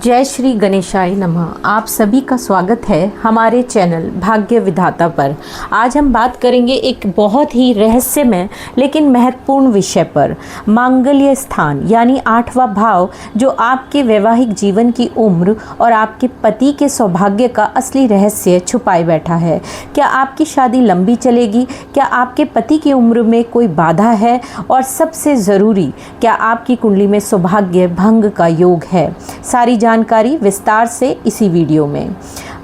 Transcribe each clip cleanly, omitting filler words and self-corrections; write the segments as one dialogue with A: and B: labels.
A: जय श्री गणेशाय नमः। आप सभी का स्वागत है हमारे चैनल भाग्य विधाता पर। आज हम बात करेंगे एक बहुत ही रहस्यमय लेकिन महत्वपूर्ण विषय पर, मांगल्य स्थान यानी 8वां भाव, जो आपके वैवाहिक जीवन की उम्र और आपके पति के सौभाग्य का असली रहस्य छुपाए बैठा है। क्या आपकी शादी लंबी चलेगी? क्या आपके पति की उम्र में कोई बाधा है? और सबसे ज़रूरी, क्या आपकी कुंडली में सौभाग्य भंग का योग है? सारी जानकारी विस्तार से इसी वीडियो में।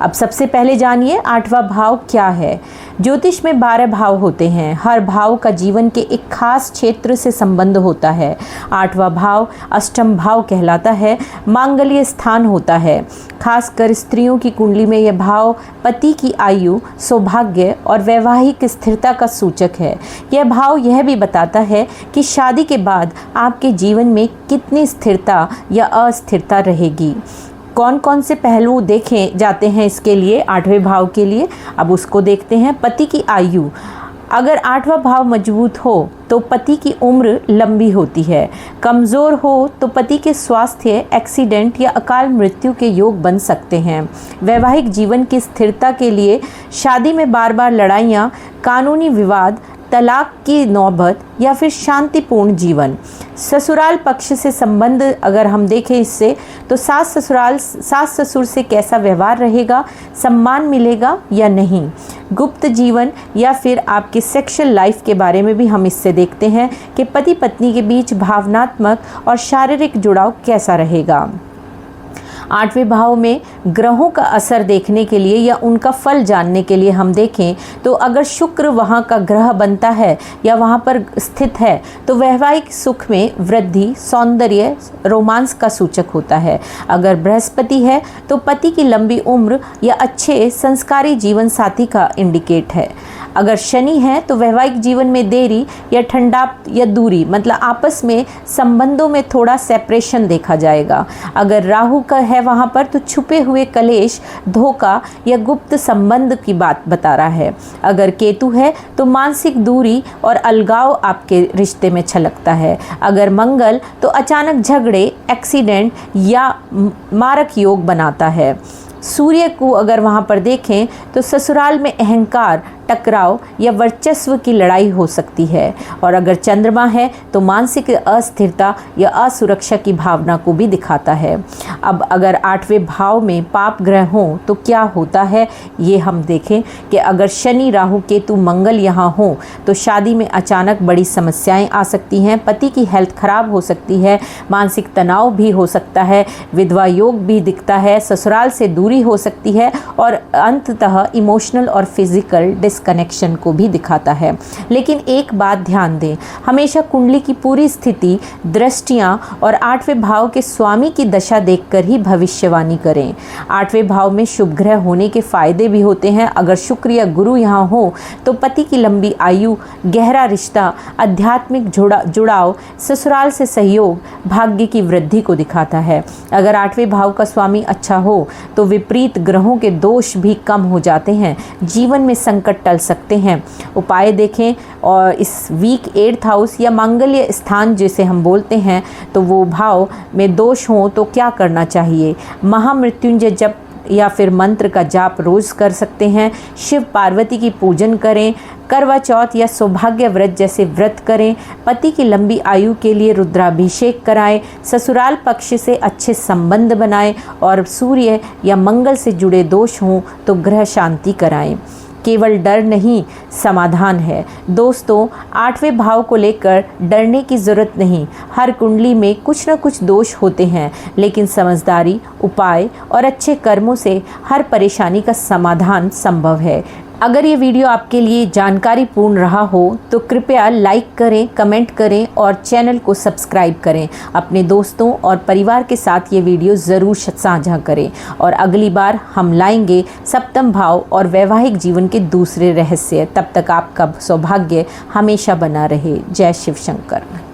A: अब सबसे पहले जानिए 8वां भाव क्या है। ज्योतिष में 12 भाव होते हैं। हर भाव का जीवन के एक खास क्षेत्र से संबंध होता है। 8वां भाव अष्टम भाव कहलाता है, मांगल्य स्थान होता है। खासकर स्त्रियों की कुंडली में यह भाव पति की आयु, सौभाग्य और वैवाहिक स्थिरता का सूचक है। यह भाव यह भी बताता है कि शादी के बाद आपके जीवन में कितनी स्थिरता या अस्थिरता रहेगी। कौन कौन से पहलू देखे जाते हैं इसके लिए, 8वें भाव के लिए, अब उसको देखते हैं। पति की आयु, अगर 8वां भाव मजबूत हो तो पति की उम्र लंबी होती है। कमज़ोर हो तो पति के स्वास्थ्य, एक्सीडेंट या अकाल मृत्यु के योग बन सकते हैं। वैवाहिक जीवन की स्थिरता के लिए शादी में बार बार लड़ाइयाँ, कानूनी विवाद, तलाक की नौबत या फिर शांतिपूर्ण जीवन। ससुराल पक्ष से संबंध अगर हम देखें इससे, तो सास ससुर से कैसा व्यवहार रहेगा, सम्मान मिलेगा या नहीं। गुप्त जीवन या फिर आपके सेक्सुअल लाइफ के बारे में भी हम इससे देखते हैं कि पति पत्नी के बीच भावनात्मक और शारीरिक जुड़ाव कैसा रहेगा। 8वें भाव में ग्रहों का असर देखने के लिए या उनका फल जानने के लिए हम देखें तो अगर शुक्र वहाँ का ग्रह बनता है या वहाँ पर स्थित है तो वैवाहिक सुख में वृद्धि, सौंदर्य, रोमांस का सूचक होता है। अगर बृहस्पति है तो पति की लंबी उम्र या अच्छे संस्कारी जीवन साथी का इंडिकेट है। अगर शनि है तो वैवाहिक जीवन में देरी या ठंडाप या दूरी, मतलब आपस में संबंधों में थोड़ा सेपरेशन देखा जाएगा। अगर राहु का है वहाँ पर तो छुपे हुए कलेश, धोखा या गुप्त संबंध की बात बता रहा है। अगर केतु है तो मानसिक दूरी और अलगाव आपके रिश्ते में छलकता है। अगर मंगल तो अचानक झगड़े, एक्सीडेंट या मारक योग बनाता है। सूर्य को अगर वहाँ पर देखें तो ससुराल में अहंकार, टकराव या वर्चस्व की लड़ाई हो सकती है। और अगर चंद्रमा है तो मानसिक अस्थिरता या असुरक्षा की भावना को भी दिखाता है। अब अगर 8वें भाव में पाप ग्रह हों तो क्या होता है, ये हम देखें कि अगर शनि, राहु, केतु, मंगल यहाँ हों तो शादी में अचानक बड़ी समस्याएं आ सकती हैं। पति की हेल्थ खराब हो सकती है, मानसिक तनाव भी हो सकता है, विधवा योग भी दिखता है, ससुराल से दूरी हो सकती है और अंततः इमोशनल और फिजिकल कनेक्शन को भी दिखाता है। लेकिन एक बात ध्यान दें, हमेशा कुंडली की पूरी स्थिति, दृष्टियां और 8वें भाव के स्वामी की दशा देखकर ही भविष्यवाणी करें। 8वें भाव में शुभ ग्रह होने के फायदे भी होते हैं। अगर शुक्र या गुरु यहाँ हो तो पति की लंबी आयु, गहरा रिश्ता, आध्यात्मिक जुड़ाव, ससुराल से सहयोग, भाग्य की वृद्धि को दिखाता है। अगर 8वें भाव का स्वामी अच्छा हो तो विपरीत ग्रहों के दोष भी कम हो जाते हैं, जीवन में संकट टल सकते हैं। उपाय देखें, और इस वीक 8th हाउस या मांगल्य स्थान जिसे हम बोलते हैं, तो वो भाव में दोष हो तो क्या करना चाहिए। महामृत्युंजय जप या फिर मंत्र का जाप रोज कर सकते हैं। शिव पार्वती की पूजन करें। करवा चौथ या सौभाग्य व्रत जैसे व्रत करें। पति की लंबी आयु के लिए रुद्राभिषेक कराएं। ससुराल पक्ष से अच्छे संबंध बनाएं और सूर्य या मंगल से जुड़े दोष हों तो ग्रह शांति कराएं। केवल डर नहीं, समाधान है। दोस्तों, 8वें भाव को लेकर डरने की ज़रूरत नहीं। हर कुंडली में कुछ न कुछ दोष होते हैं, लेकिन समझदारी, उपाय और अच्छे कर्मों से हर परेशानी का समाधान संभव है। अगर ये वीडियो आपके लिए जानकारी पूर्ण रहा हो तो कृपया लाइक करें, कमेंट करें और चैनल को सब्सक्राइब करें। अपने दोस्तों और परिवार के साथ ये वीडियो ज़रूर साझा करें। और अगली बार हम लाएंगे सप्तम भाव और वैवाहिक जीवन के दूसरे रहस्य। तब तक आपका सौभाग्य हमेशा बना रहे। जय शिव शंकर।